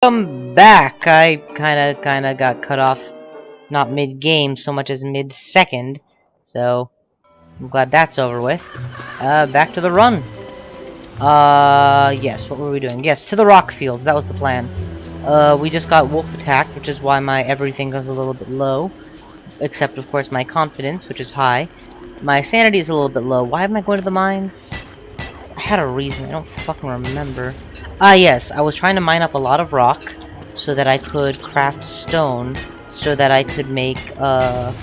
Welcome back! I kinda got cut off, not mid-game so much as mid-second, so I'm glad that's over with. Back to the run. Yes, what were we doing? Yes, to the rock fields, that was the plan. We just got wolf attacked, which is why my everything goes a little bit low. Except, of course, my confidence, which is high. My sanity is a little bit low. Why am I going to the mines? I had a reason, I don't fucking remember. Yes, I was trying to mine up a lot of rock so that I could craft stone so that I could make a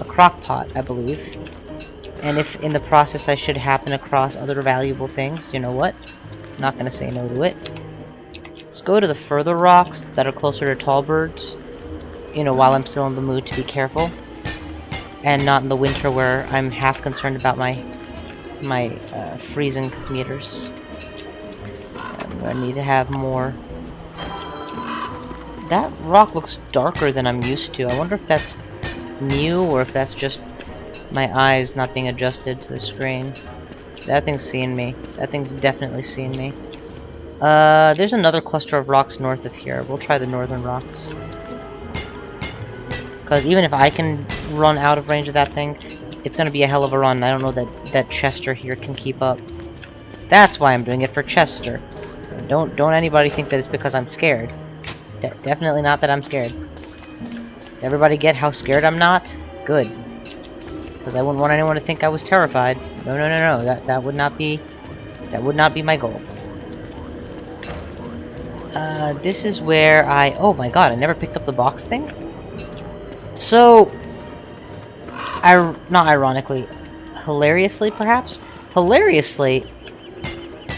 crock pot, I believe. And if in the process I should happen across other valuable things, you know what? I'm not gonna say no to it. Let's go to the further rocks that are closer to tall birds, you know, while I'm still in the mood to be careful. And not in the winter where I'm half concerned about my freezing meters. I need to have more. That rock looks darker than I'm used to. I wonder if that's new or if that's just my eyes not being adjusted to the screen. That thing's seeing me. That thing's definitely seeing me. There's another cluster of rocks north of here. We'll try the northern rocks. Because even if I can run out of range of that thing, it's gonna be a hell of a run. I don't know that Chester here can keep up. That's why I'm doing it for Chester. Don't anybody think that it's because I'm scared. Definitely not that I'm scared. Did everybody get how scared I'm not? Good. Because I wouldn't want anyone to think I was terrified. No. That would not be my goal. This is where oh my god, I never picked up the box thing? So, not ironically, hilariously perhaps? Hilariously,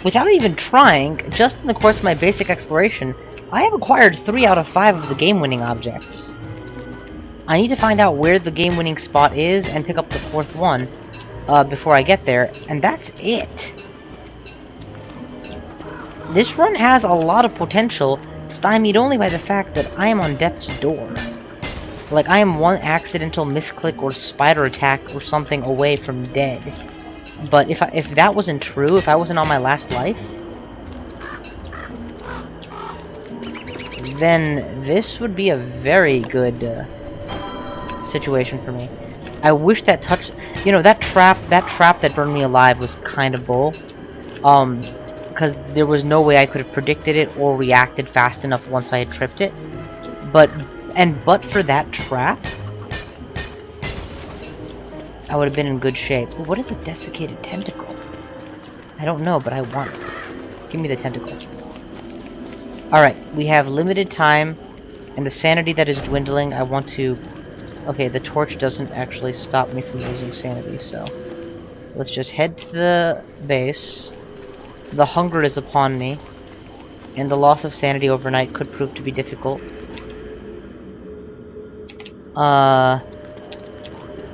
without even trying, just in the course of my basic exploration, I have acquired 3 out of 5 of the game-winning objects. I need to find out where the game-winning spot is and pick up the 4th one before I get there, and that's it. This run has a lot of potential, stymied only by the fact that I am on death's door. Like, I am one accidental misclick or spider attack or something away from dead. But if that wasn't true, if I wasn't on my last life, then this would be a very good situation for me. I wish that you know, that trap that burned me alive was kind of bull. Because there was no way I could have predicted it or reacted fast enough once I had tripped it. But for that trap, I would have been in good shape. Ooh, what is a desiccated tentacle? I don't know, but I want it. Give me the tentacle. Alright, we have limited time, and the sanity that is dwindling, I want to... Okay, the torch doesn't actually stop me from losing sanity, so... Let's just head to the base. The hunger is upon me, and the loss of sanity overnight could prove to be difficult.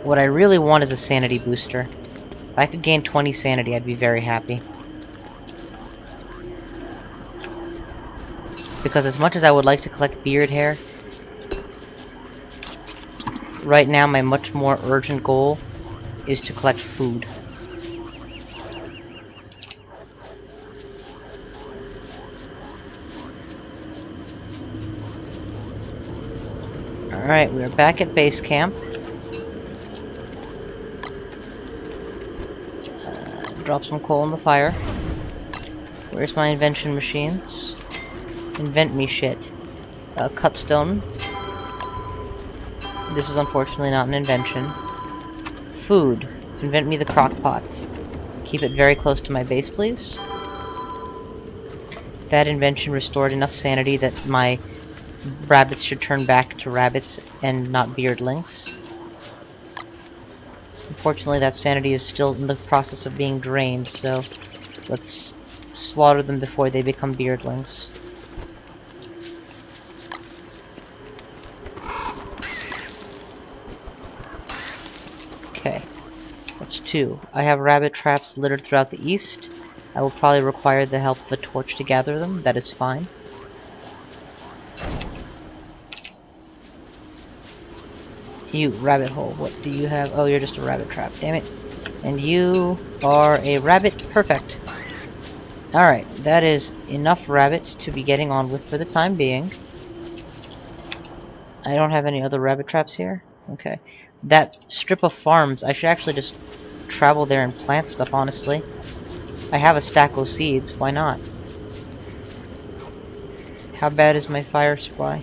What I really want is a sanity booster. If I could gain 20 sanity, I'd be very happy. Because as much as I would like to collect beard hair, right now my much more urgent goal is to collect food. Alright, we are back at base camp. Drop some coal in the fire. Where's my invention machines? Invent me shit. Cut stone. This is unfortunately not an invention. Food. Invent me the crock pot. Keep it very close to my base, please. That invention restored enough sanity that my rabbits should turn back to rabbits and not beardlings. Unfortunately, that sanity is still in the process of being drained, so let's slaughter them before they become beardlings. Okay, that's 2. I have rabbit traps littered throughout the east. I will probably require the help of a torch to gather them. That is fine. You, rabbit hole, what do you have? Oh, you're just a rabbit trap, damn it. And you are a rabbit, perfect. Alright, that is enough rabbit to be getting on with for the time being. I don't have any other rabbit traps here? Okay. That strip of farms, I should actually just travel there and plant stuff, honestly. I have a stack of seeds, why not? How bad is my fire supply?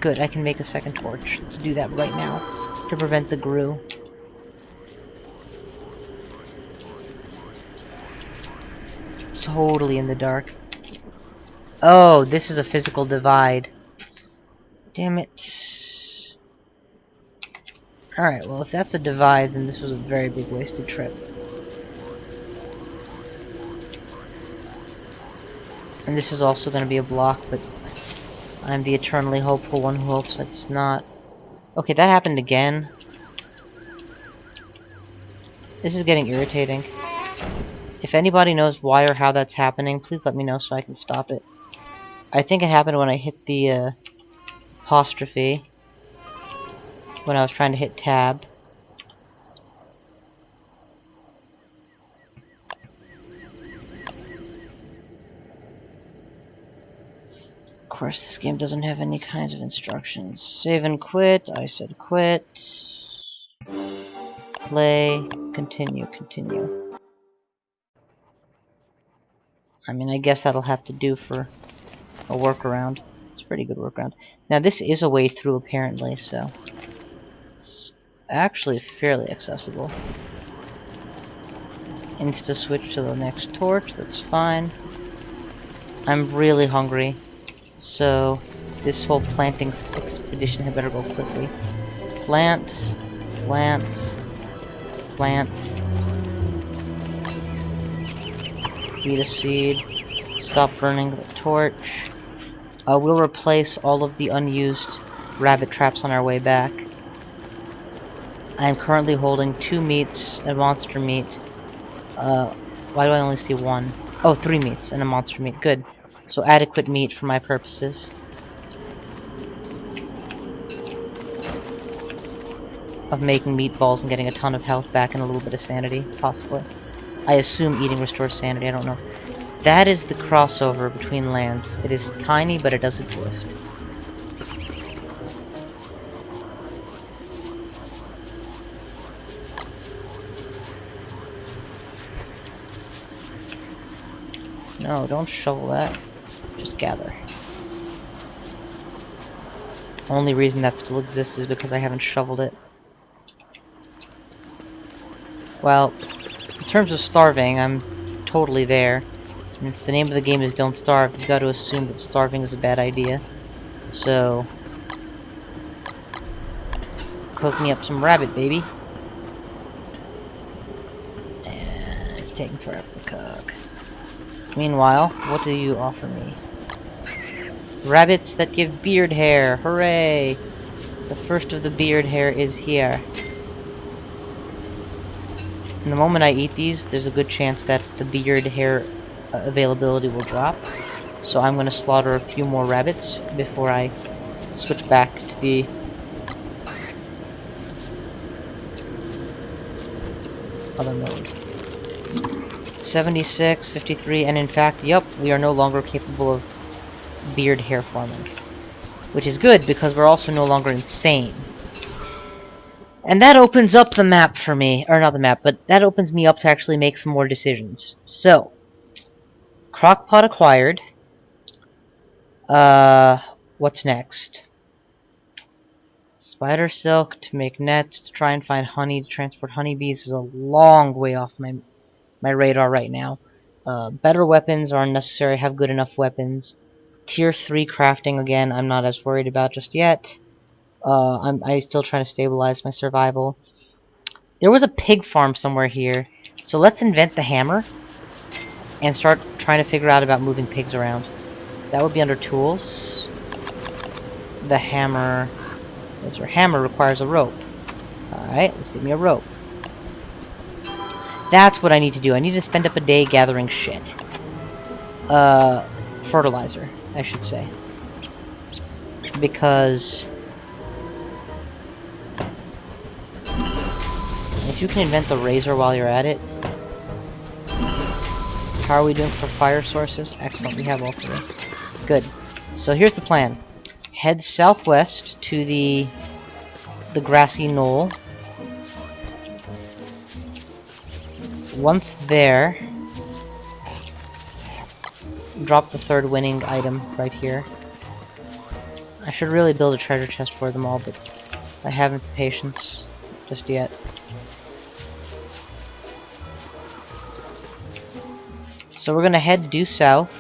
Good, I can make a second torch. Let's do that right now, to prevent the grue. Totally in the dark. Oh, this is a physical divide. Damn it. Alright, well if that's a divide, then this was a very big wasted trip. And this is also going to be a block, but I'm the eternally hopeful one who hopes it's not. Okay, that happened again. This is getting irritating. If anybody knows why or how that's happening, please let me know so I can stop it. I think it happened when I hit the apostrophe. When I was trying to hit tab. Of course, this game doesn't have any kinds of instructions. Save and quit. I said quit. Play. Continue. Continue. I mean, I guess that'll have to do for a workaround. It's a pretty good workaround. Now, this is a way through, apparently, so it's actually fairly accessible. Insta switch to the next torch. That's fine. I'm really hungry. So, this whole planting expedition had better go quickly. Plant, plant, plant. Feed a seed. Stop burning the torch. We'll replace all of the unused rabbit traps on our way back. I am currently holding 2 meats, a monster meat. Why do I only see 1? Oh, 3 meats and a monster meat. Good. So adequate meat for my purposes. Of making meatballs and getting a ton of health back and a little bit of sanity, possibly. I assume eating restores sanity, I don't know. That is the crossover between lands. It is tiny, but it does exist. No, don't shovel that. Just gather. Only reason that still exists is because I haven't shoveled it. Well, in terms of starving, I'm totally there. And if the name of the game is Don't Starve, you've got to assume that starving is a bad idea. So, cook me up some rabbit, baby. And it's taking forever to cook. Meanwhile, what do you offer me? Rabbits that give beard hair! Hooray! The first of the beard hair is here. And the moment I eat these, there's a good chance that the beard hair availability will drop. So I'm going to slaughter a few more rabbits before I switch back to the other mode. 76, 53, and in fact, yep, we are no longer capable of beard hair farming. Which is good, because we're also no longer insane. And that opens up the map for me. Or not the map, but that opens me up to actually make some more decisions. So, Crockpot acquired. What's next? Spider silk to make nets, to try and find honey, to transport honeybees is a long way off my radar right now. Better weapons are unnecessary, have good enough weapons. Tier 3 crafting, again, I'm not as worried about just yet. I'm still trying to stabilize my survival. There was a pig farm somewhere here, so let's invent the hammer and start trying to figure out about moving pigs around. That would be under tools. The hammer... Yes, our hammer requires a rope. Alright, let's get me a rope. That's what I need to do. I need to spend up a day gathering shit. Fertilizer, I should say. Because... if you can invent the razor while you're at it... How are we doing for fire sources? Excellent, we have all three. Good. So here's the plan. Head southwest to the grassy knoll. Once there, drop the third winning item right here. I should really build a treasure chest for them all, but I haven't the patience just yet. So we're gonna head due south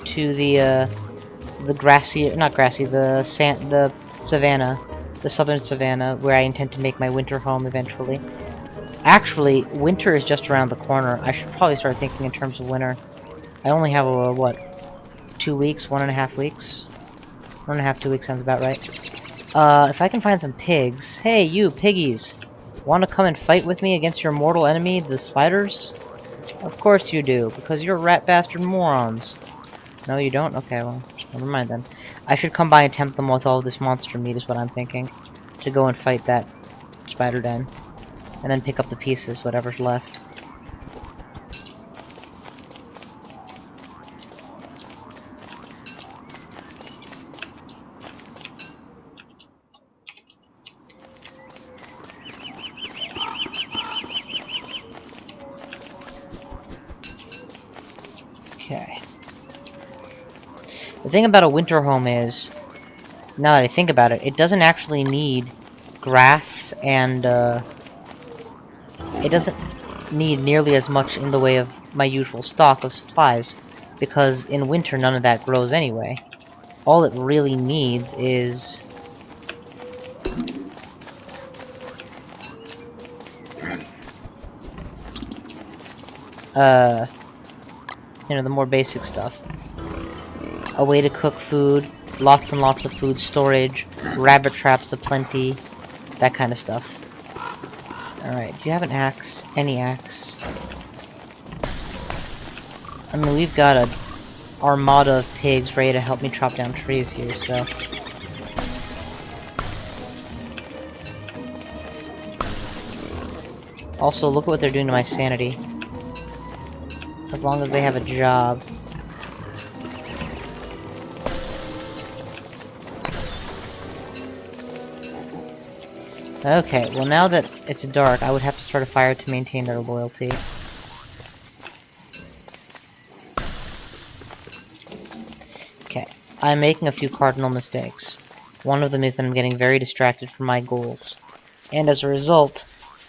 to the grassy, not grassy, the savannah, the southern savannah, where I intend to make my winter home eventually. Actually, winter is just around the corner. I should probably start thinking in terms of winter. I only have, what, 2 weeks, 1.5 weeks? 1.5, 2 weeks sounds about right. If I can find some pigs. Hey, you, piggies! Want to come and fight with me against your mortal enemy, the spiders? Of course you do, because you're rat bastard morons. No, you don't? Okay, well, never mind then. I should come by and tempt them with all this monster meat, is what I'm thinking. To go and fight that spider den. And then pick up the pieces, whatever's left. Okay. The thing about a winter home is, now that I think about it, it doesn't actually need grass and, it doesn't need nearly as much in the way of my usual stock of supplies, because in winter none of that grows anyway. All it really needs is... you know, the more basic stuff. A way to cook food, lots and lots of food storage, rabbit traps aplenty, that kind of stuff. Alright, do you have an axe? Any axe? I mean, we've got a armada of pigs ready to help me chop down trees here, so... Also, look at what they're doing to my sanity. As long as they have a job. Okay, well now that it's dark, I would have to start a fire to maintain their loyalty. Okay, I'm making a few cardinal mistakes. One of them is that I'm getting very distracted from my goals. And as a result,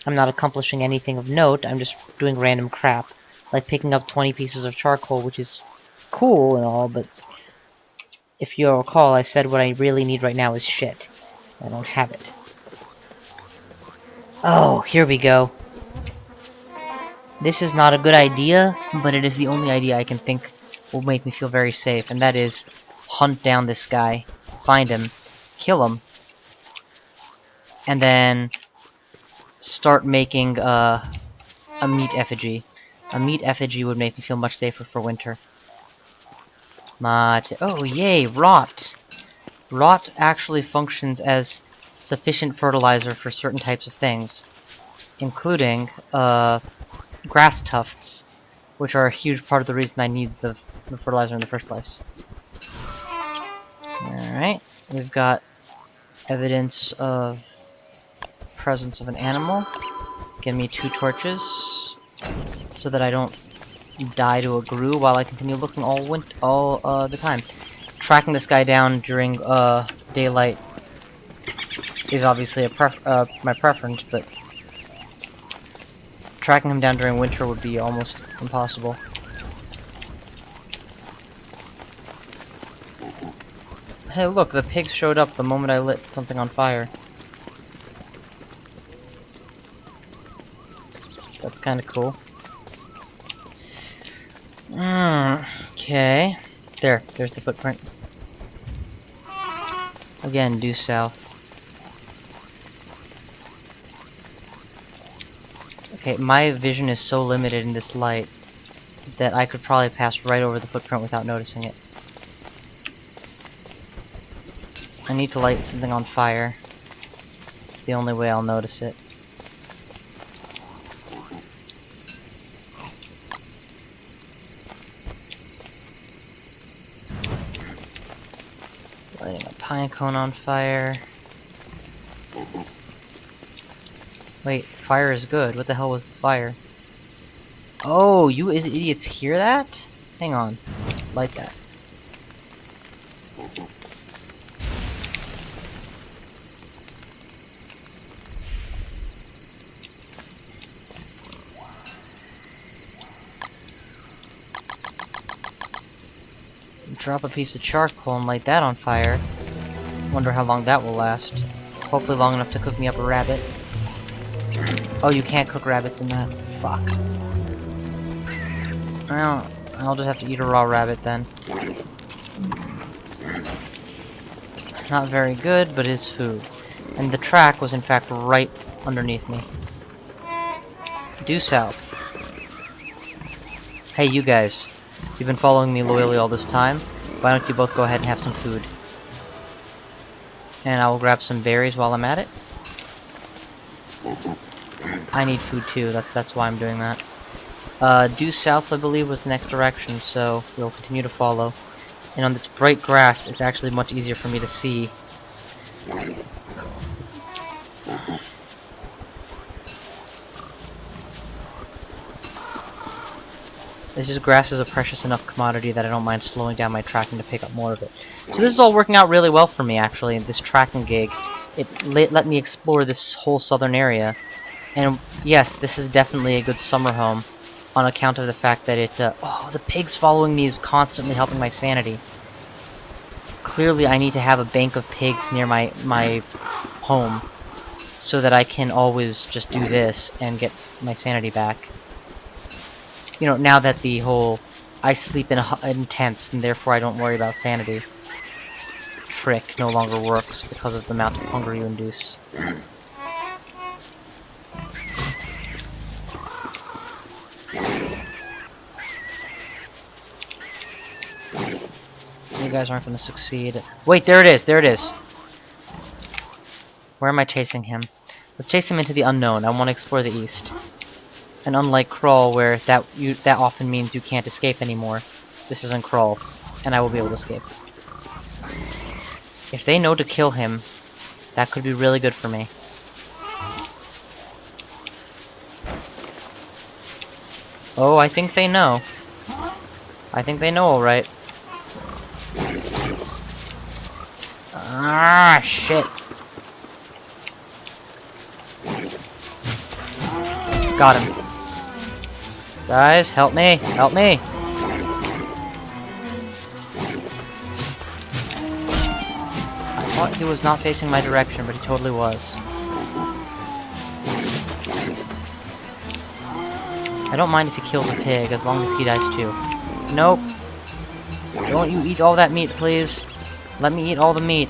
I'm not accomplishing anything of note, I'm just doing random crap. Like picking up 20 pieces of charcoal, which is cool and all, but if you recall, I said what I really need right now is shit. I don't have it. Oh, here we go. This is not a good idea, but it is the only idea I can think will make me feel very safe, and that is hunt down this guy, find him, kill him, and then start making a meat effigy. A meat effigy would make me feel much safer for winter. Oh, yay, rot! Rot actually functions as sufficient fertilizer for certain types of things, including, grass tufts, which are a huge part of the reason I need the fertilizer in the first place. Alright, we've got evidence of presence of an animal. Give me 2 torches, so that I don't die to a grue while I continue looking all the time. Tracking this guy down during daylight is obviously my preference, but tracking him down during winter would be almost impossible. Hey, look, the pigs showed up the moment I lit something on fire. That's kind of cool. Okay. There's the footprint. Again, due south. Okay, my vision is so limited in this light that I could probably pass right over the footprint without noticing it. I need to light something on fire. It's the only way I'll notice it. Lighting a pine cone on fire. Wait, fire is good. What the hell was the fire? Oh, you idiots hear that? Hang on. Light that. Drop a piece of charcoal and light that on fire. Wonder how long that will last. Hopefully long enough to cook me up a rabbit. Oh, you can't cook rabbits in that. Fuck. Well, I'll just have to eat a raw rabbit then. Not very good, but it's food. And the track was in fact right underneath me. Due south. Hey, you guys. You've been following me loyally all this time. Why don't you both go ahead and have some food? And I will grab some berries while I'm at it. I need food too, that's why I'm doing that. Due south, I believe, was the next direction, so we'll continue to follow. And on this bright grass, it's actually much easier for me to see. It's just grass is a precious enough commodity that I don't mind slowing down my tracking to pick up more of it. So this is all working out really well for me, actually, this tracking gig. It let me explore this whole southern area. And yes, this is definitely a good summer home on account of the fact that it, oh, the pigs following me is constantly helping my sanity. Clearly I need to have a bank of pigs near my home so that I can always just do this and get my sanity back. You know, now that the whole I sleep in tents and therefore I don't worry about sanity trick no longer works because of the amount of hunger you induce. You guys aren't going to succeed. Wait, there it is, there it is. Where am I chasing him? Let's chase him into the unknown. I want to explore the east. And unlike Crawl, where that often means you can't escape anymore, this isn't Crawl, and I will be able to escape. If they know to kill him, that could be really good for me. Oh, I think they know. I think they know alright. Ah, shit. Got him. Guys, help me! Help me! I thought he was not facing my direction, but he totally was. I don't mind if he kills a pig, as long as he dies too. Nope. Don't you eat all that meat, please. Let me eat all the meat.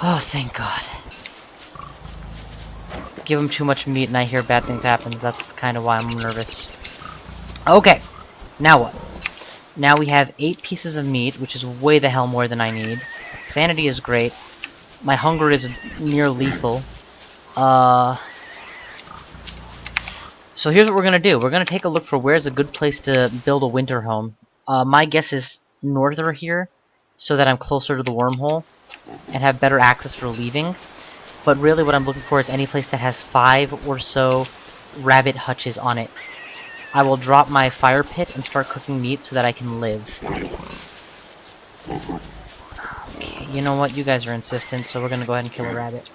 Oh, thank God. Give him too much meat and I hear bad things happen. That's kind of why I'm nervous. Okay, now what? Now we have 8 pieces of meat, which is way the hell more than I need. Sanity is great. My hunger is near lethal. So here's what we're gonna do. We're gonna take a look for where's a good place to build a winter home. My guess is norther here, so that I'm closer to the wormhole and have better access for leaving. But really what I'm looking for is any place that has 5 or so rabbit hutches on it. I will drop my fire pit and start cooking meat so that I can live. Okay, you know what? You guys are insistent, so we're gonna go ahead and kill a rabbit.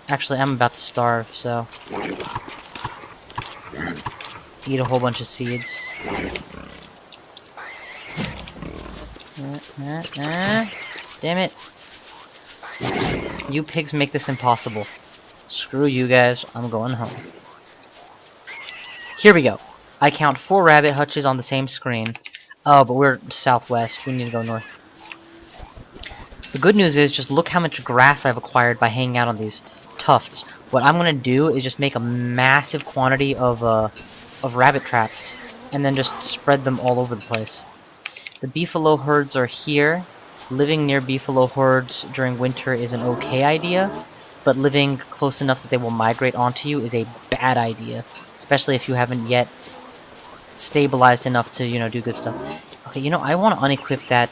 Actually, I'm about to starve, so... eat a whole bunch of seeds. Damn it. You pigs make this impossible. Screw you guys, I'm going home. Here we go. I count 4 rabbit hutches on the same screen. Oh, but we're southwest. We need to go north. The good news is, just look how much grass I've acquired by hanging out on these tufts. What I'm gonna do is just make a massive quantity of rabbit traps, and then just spread them all over the place. The beefalo herds are here. Living near beefalo herds during winter is an okay idea, but living close enough that they will migrate onto you is a bad idea, especially if you haven't yet stabilized enough to, you know, do good stuff. Okay, you know, I want to unequip that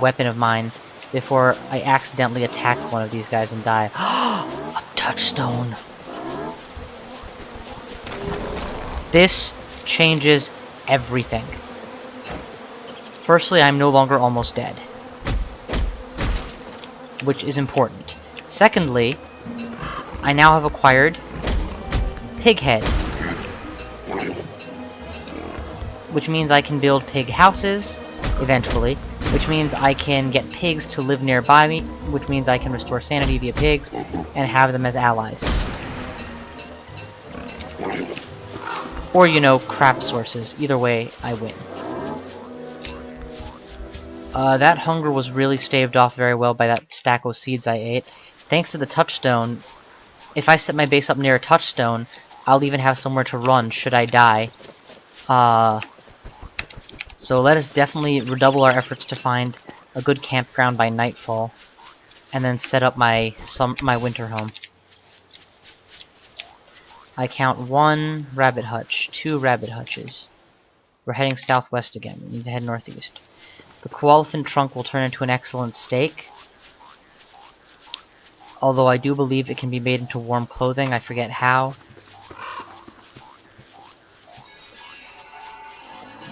weapon of mine before I accidentally attack one of these guys and die. A touchstone! This changes everything. Firstly, I'm no longer almost dead, which is important. Secondly, I now have acquired pig head, which means I can build pig houses eventually, which means I can get pigs to live nearby me, which means I can restore sanity via pigs and have them as allies. Or, you know, crap sources. Either way, I win. That hunger was really staved off very well by that stack of seeds I ate. Thanks to the touchstone, if I set my base up near a touchstone, I'll even have somewhere to run should I die. So let us definitely redouble our efforts to find a good campground by nightfall, and then set up my winter home. I count 1 rabbit hutch, 2 rabbit hutches. We're heading southwest again. We need to head northeast. The koalefin trunk will turn into an excellent steak. Although I do believe it can be made into warm clothing. I forget how.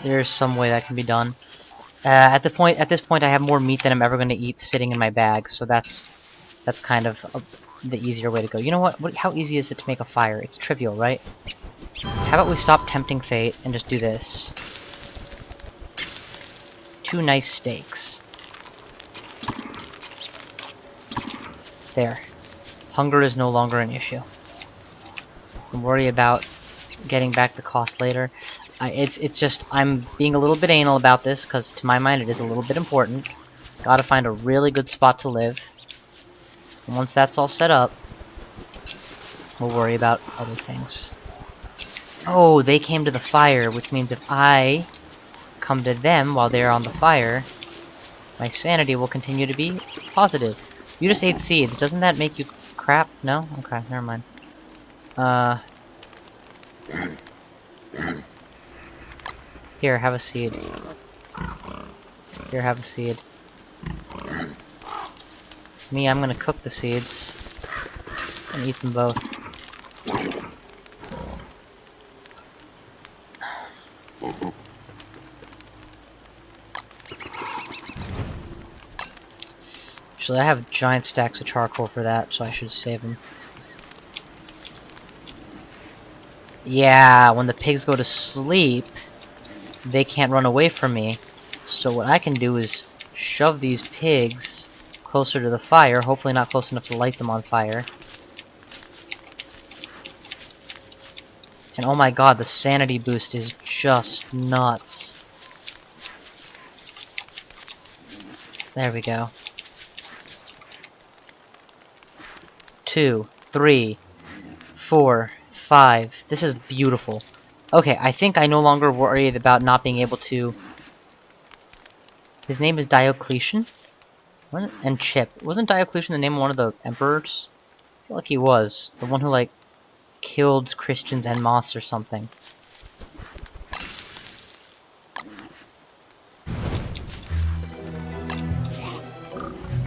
There's some way that can be done. At this point, I have more meat than I'm ever going to eat sitting in my bag, so that's kind of the easier way to go. You know what? How easy is it to make a fire? It's trivial, right? How about we stop tempting fate and just do this? 2 nice steaks. There. Hunger is no longer an issue. Don't worry about getting back the cost later. It's just, I'm being a little bit anal about this, because to my mind it is a little bit important. Gotta find a really good spot to live. And once that's all set up, we'll worry about other things. Oh, they came to the fire, which means if I come to them while they're on the fire, my sanity will continue to be positive. You just ate seeds. Doesn't that make you crap? No? Okay, never mind. Here, have a seed. Here, have a seed. Me, I'm gonna cook the seeds and eat them both. Actually, I have giant stacks of charcoal for that, so I should save them. Yeah, when the pigs go to sleep, they can't run away from me. So what I can do is shove these pigs closer to the fire, hopefully not close enough to light them on fire. And oh my god, the sanity boost is just nuts. There we go. 2, 3, 4, 5. This is beautiful. Okay, I think I no longer worried about not being able to... His name is Diocletian? And Chip. Wasn't Diocletian the name of one of the emperors? I feel like he was. The one who, like, killed Christians en masse or something.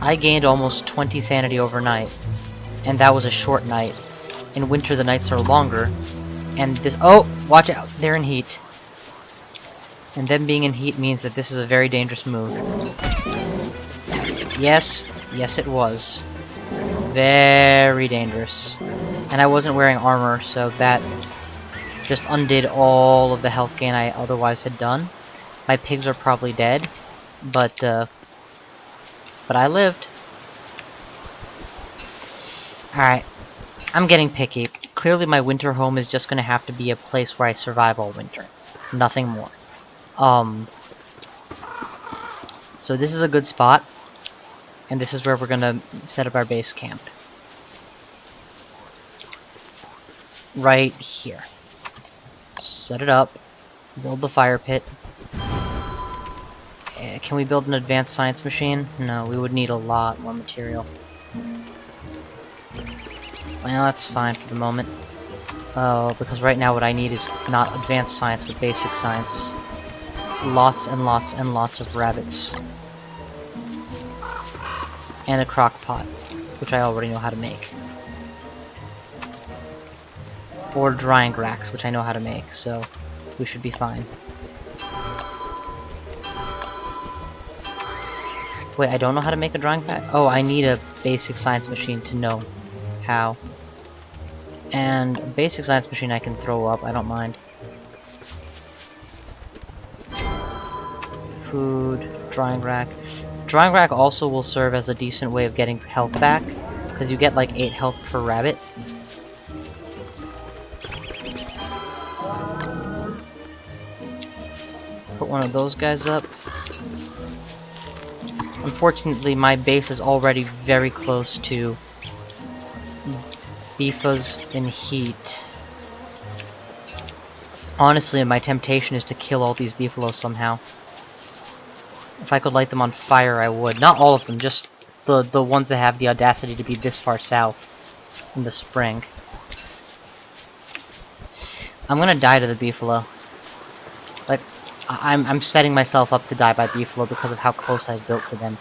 I gained almost 20 sanity overnight. And that was a short night. In winter, the nights are longer. And this... Oh! Watch out! They're in heat. And them being in heat means that this is a very dangerous move. Yes. Yes, it was. Very dangerous. And I wasn't wearing armor, so that just undid all of the health gain I otherwise had done. My pigs are probably dead. But I lived. Alright, I'm getting picky. Clearly my winter home is just gonna have to be a place where I survive all winter. Nothing more. So this is a good spot. And this is where we're gonna set up our base camp. Right here. Set it up. Build the fire pit. Can we build an advanced science machine? No, we would need a lot more material. Well, that's fine for the moment. Because right now what I need is not advanced science, but basic science. Lots and lots and lots of rabbits. And a crock pot, which I already know how to make. Or drying racks, which I know how to make, so we should be fine. Wait, I don't know how to make a drying rack? Oh, I need a basic science machine to know how. And a basic science machine I can throw up, I don't mind. Food, drying rack. Drying rack also will serve as a decent way of getting health back, because you get like 8 health per rabbit. Put one of those guys up. Unfortunately, my base is already very close to Beefas in heat. Honestly, my temptation is to kill all these beefaloes somehow. If I could light them on fire, I would. Not all of them, just the ones that have the audacity to be this far south in the spring. I'm gonna die to the beefalo. Like, I'm setting myself up to die by beefalo because of how close I've built to them.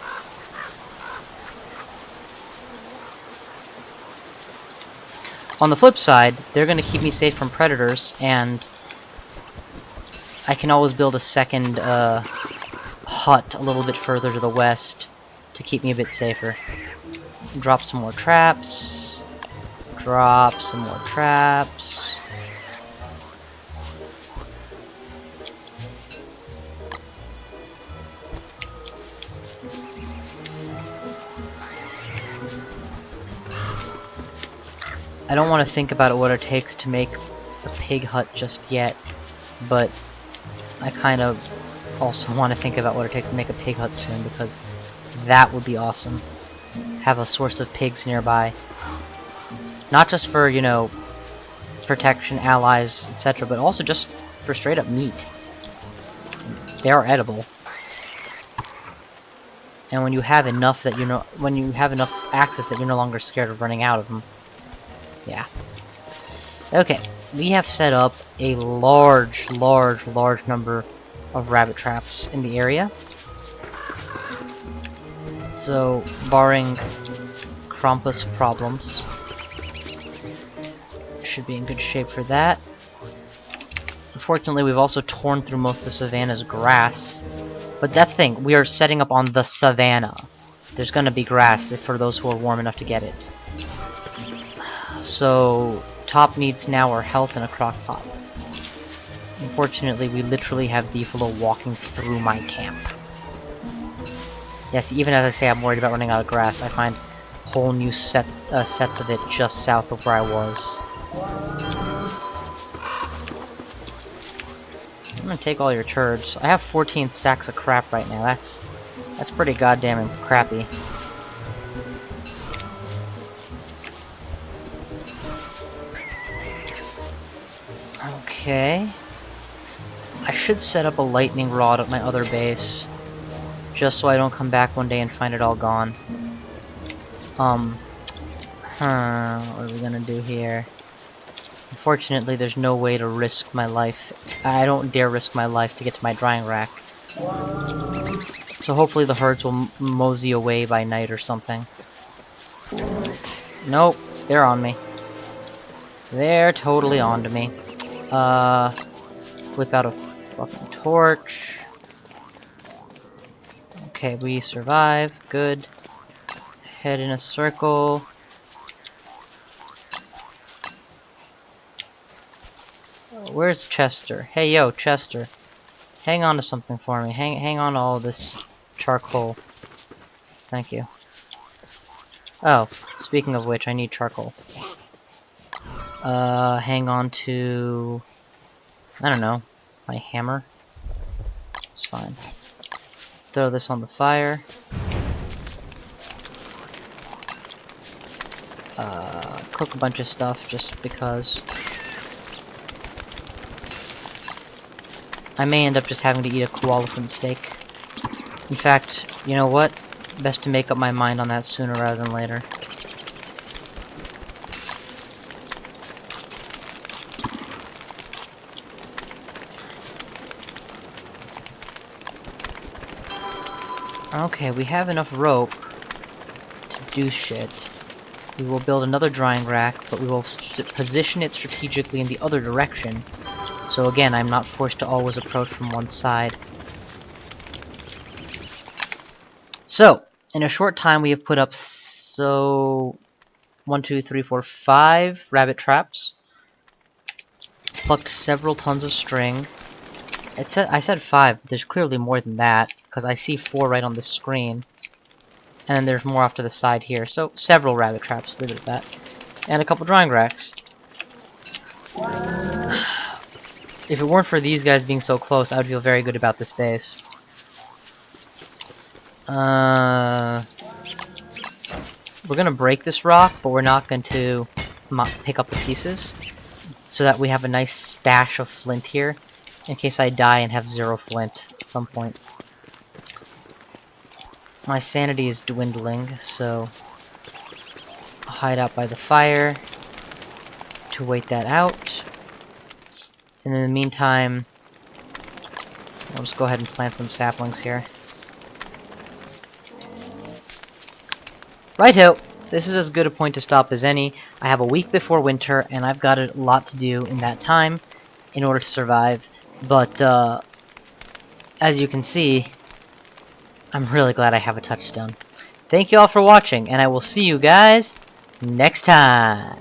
On the flip side, they're gonna keep me safe from predators, and I can always build a second hut a little bit further to the west to keep me a bit safer. Drop some more traps. Drop some more traps. I don't want to think about what it takes to make a pig hut just yet, but I kind of also want to think about what it takes to make a pig hut soon, because that would be awesome. Have a source of pigs nearby. Not just for, you know, protection, allies, etc., but also just for straight up meat. They are edible. And when you have enough that when you have enough access that you're no longer scared of running out of them. Yeah. Okay, we have set up a large number of rabbit traps in the area. So, barring Krampus problems, should be in good shape for that. Unfortunately, we've also torn through most of the savanna's grass. But that's the thing, we are setting up on the savanna. There's gonna be grass for those who are warm enough to get it. So, top needs now are health and a crock pot. Unfortunately, we literally have beefalo walking through my camp. Yes, even as I say I'm worried about running out of grass, I find whole new sets of it just south of where I was. I'm gonna take all your turds. I have 14 sacks of crap right now. That's pretty goddamn crappy. Okay. I should set up a lightning rod at my other base, just so I don't come back one day and find it all gone. What are we gonna do here? Unfortunately, there's no way to risk my life. I don't dare risk my life to get to my drying rack. So hopefully the herds will mosey away by night or something. Nope, they're on me. They're totally onto me. Whip out a fucking torch. Okay, we survive. Good. Head in a circle. Where's Chester? Hey, yo, Chester. Hang on to something for me. Hang on to all this charcoal. Thank you. Oh, speaking of which, I need charcoal. Hang on to... I don't know. My hammer. It's fine. Throw this on the fire. Cook a bunch of stuff just because. I may end up just having to eat a koalefant steak. In fact, you know what? Best to make up my mind on that sooner rather than later. Okay, we have enough rope to do shit. We will build another drying rack, but we will position it strategically in the other direction. So again, I'm not forced to always approach from one side. So, in a short time we have put up 1, 2, 3, 4, 5 rabbit traps. Plucked several tons of string. I said 5, but there's clearly more than that, because I see 4 right on the screen. And there's more off to the side here, so several rabbit traps, leave it at that. And a couple drying racks. If it weren't for these guys being so close, I would feel very good about this base. We're gonna break this rock, but we're not going to pick up the pieces, so that we have a nice stash of flint here, in case I die and have 0 flint at some point. My sanity is dwindling, so I'll hide out by the fire to wait that out. And in the meantime, I'll just go ahead and plant some saplings here. Righto! This is as good a point to stop as any. I have a week before winter, and I've got a lot to do in that time in order to survive. But, as you can see, I'm really glad I have a touchstone. Thank you all for watching, and I will see you guys next time!